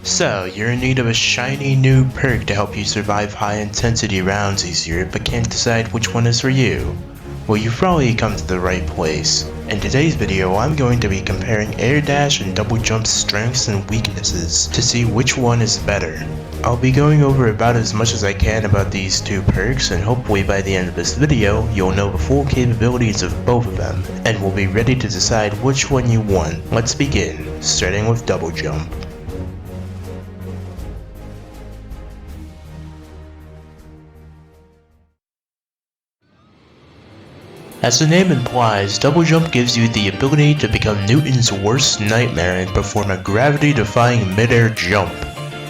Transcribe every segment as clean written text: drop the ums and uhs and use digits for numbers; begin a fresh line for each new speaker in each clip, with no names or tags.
So, you're in need of a shiny new perk to help you survive high intensity rounds easier, but can't decide which one is for you? Well, you've probably come to the right place. In today's video, I'm going to be comparing air dash and double jump's strengths and weaknesses to see which one is better. I'll be going over about as much as I can about these two perks, and hopefully by the end of this video, you'll know the full capabilities of both of them, and will be ready to decide which one you want. Let's begin, starting with double jump. As the name implies, double jump gives you the ability to become Newton's worst nightmare and perform a gravity-defying mid-air jump.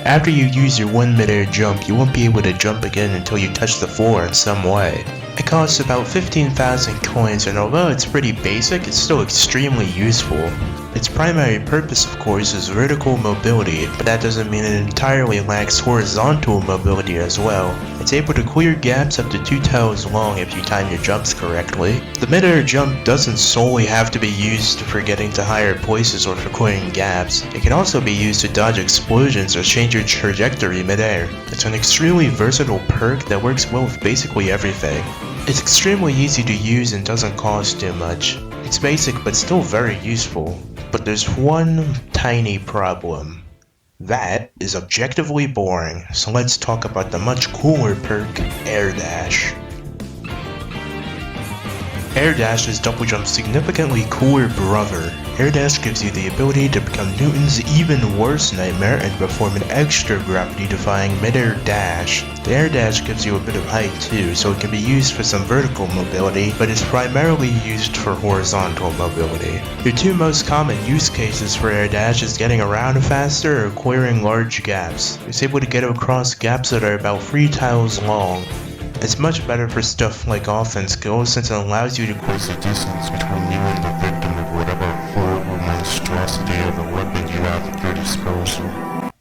After you use your one mid-air jump, you won't be able to jump again until you touch the floor in some way. It costs about 15,000 coins, and although it's pretty basic, it's still extremely useful. Its primary purpose, of course, is vertical mobility, but that doesn't mean it entirely lacks horizontal mobility as well. It's able to clear gaps up to 2 tiles long if you time your jumps correctly. The mid-air jump doesn't solely have to be used for getting to higher places or for clearing gaps. It can also be used to dodge explosions or change your trajectory mid-air. It's an extremely versatile perk that works well with basically everything. It's extremely easy to use and doesn't cost too much. It's basic but still very useful. But there's one tiny problem. That is objectively boring, so let's talk about the much cooler perk, Air Dash. Air Dash is double jump's significantly cooler brother. Air Dash gives you the ability to become Newton's even worse nightmare and perform an extra gravity-defying mid-air dash. The Air Dash gives you a bit of height too, so it can be used for some vertical mobility, but is primarily used for horizontal mobility. Your two most common use cases for Air Dash is getting around faster or clearing large gaps. It's able to get across gaps that are about 3 tiles long. It's much better for stuff like offense skills since it allows you to close the distance between you and the victim of whatever horrible monstrosity of a weapon you have at your disposal.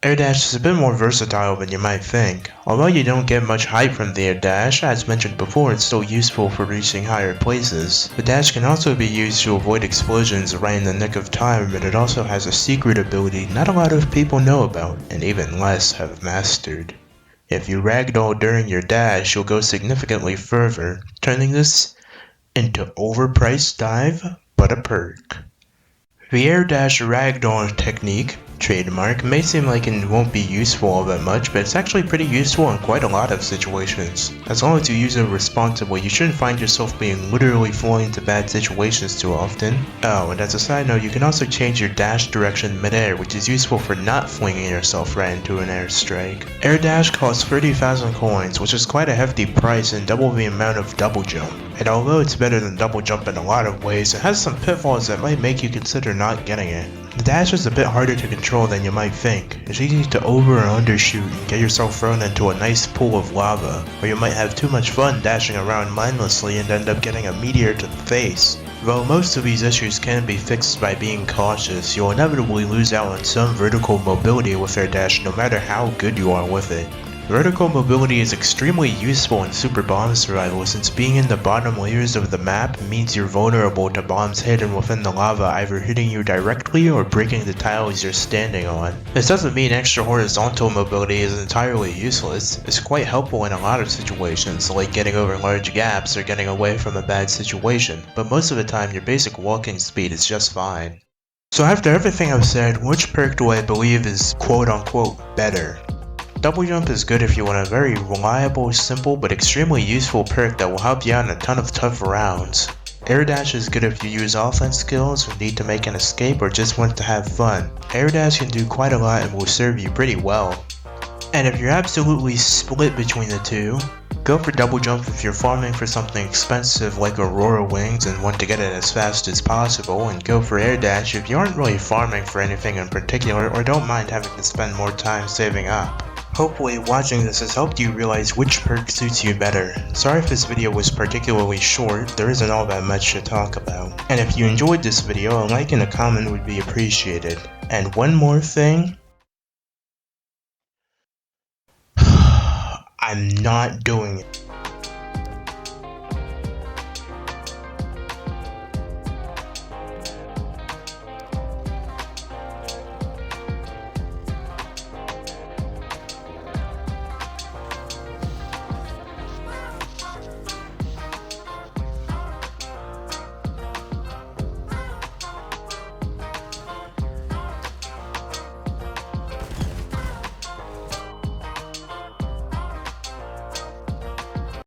Air Dash is a bit more versatile than you might think. Although you don't get much height from the Air Dash, as mentioned before, it's still useful for reaching higher places. The dash can also be used to avoid explosions right in the nick of time, but it also has a secret ability not a lot of people know about, and even less have mastered. If you ragdoll during your dash, you'll go significantly further, turning this into overpriced dive, but a perk. The Air Dash ragdoll technique, trademark, may seem like it won't be useful all that much, but it's actually pretty useful in quite a lot of situations. As long as you use it responsibly, you shouldn't find yourself being literally falling into bad situations too often. Oh, and as a side note, you can also change your dash direction mid-air, which is useful for not flinging yourself right into an airstrike. Air Dash costs 30,000 coins, which is quite a hefty price and double the amount of double jump. And although it's better than double jump in a lot of ways, it has some pitfalls that might make you consider not getting it. The dash is a bit harder to control than you might think. It's easy to over or undershoot and get yourself thrown into a nice pool of lava, or you might have too much fun dashing around mindlessly and end up getting a meteor to the face. Though most of these issues can be fixed by being cautious, you'll inevitably lose out on some vertical mobility with Air Dash no matter how good you are with it. Vertical mobility is extremely useful in super bomb survival since being in the bottom layers of the map means you're vulnerable to bombs hidden within the lava either hitting you directly or breaking the tiles you're standing on. This doesn't mean extra horizontal mobility is entirely useless. It's quite helpful in a lot of situations, like getting over large gaps or getting away from a bad situation, but most of the time your basic walking speed is just fine. So after everything I've said, which perk do I believe is quote-unquote better? Double jump is good if you want a very reliable, simple, but extremely useful perk that will help you out in a ton of tough rounds. Air Dash is good if you use offense skills, or need to make an escape, or just want to have fun. Air Dash can do quite a lot and will serve you pretty well. And if you're absolutely split between the two, go for double jump if you're farming for something expensive like Aurora Wings and want to get it as fast as possible, and go for Air Dash if you aren't really farming for anything in particular or don't mind having to spend more time saving up. Hopefully watching this has helped you realize which perk suits you better. Sorry if this video was particularly short, there isn't all that much to talk about. And if you enjoyed this video, a like and a comment would be appreciated. And one more thing. I'm not doing it.